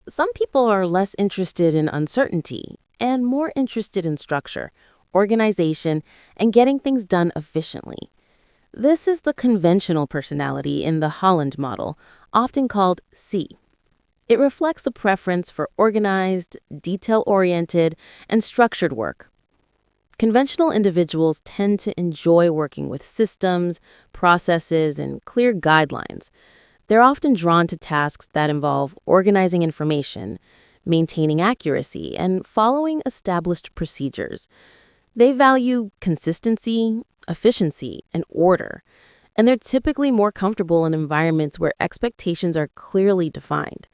Some people are less interested in uncertainty and more interested in structure, organization, and getting things done efficiently. This is the conventional personality in the Holland model, often called C. It reflects a preference for organized, detail-oriented, and structured work. Conventional individuals tend to enjoy working with systems, processes, and clear guidelines. They're often drawn to tasks that involve organizing information, maintaining accuracy, and following established procedures. They value consistency, efficiency, and order, and they're typically more comfortable in environments where expectations are clearly defined.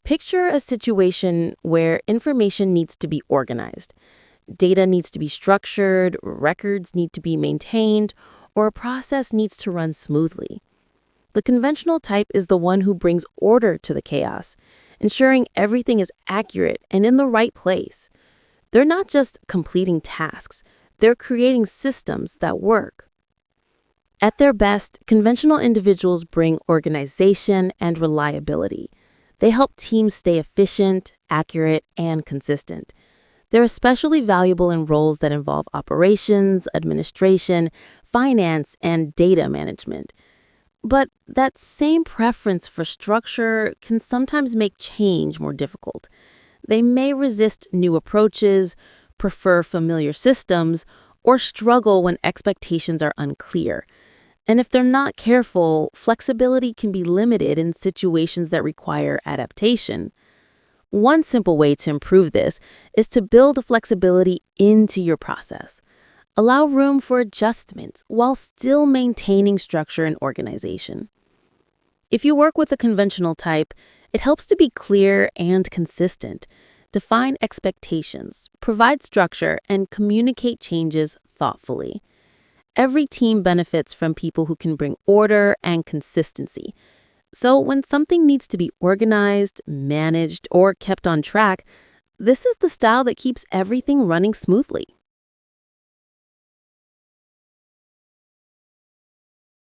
Picture a situation where information needs to be organized. Data needs to be structured, records need to be maintained, or a process needs to run smoothly. The conventional type is the one who brings order to the chaos, ensuring everything is accurate and in the right place. They're not just completing tasks, they're creating systems that work. At their best, conventional individuals bring organization and reliability. They help teams stay efficient, accurate, and consistent. They're especially valuable in roles that involve operations, administration, finance, and data management. But that same preference for structure can sometimes make change more difficult. They may resist new approaches, prefer familiar systems, or struggle when expectations are unclear. And if they're not careful, flexibility can be limited in situations that require adaptation. One simple way to improve this is to build flexibility into your process. Allow room for adjustments while still maintaining structure and organization. If you work with a conventional type, it helps to be clear and consistent. Define expectations, provide structure, and communicate changes thoughtfully. Every team benefits from people who can bring order and consistency. So when something needs to be organized, managed, or kept on track, this is the style that keeps everything running smoothly.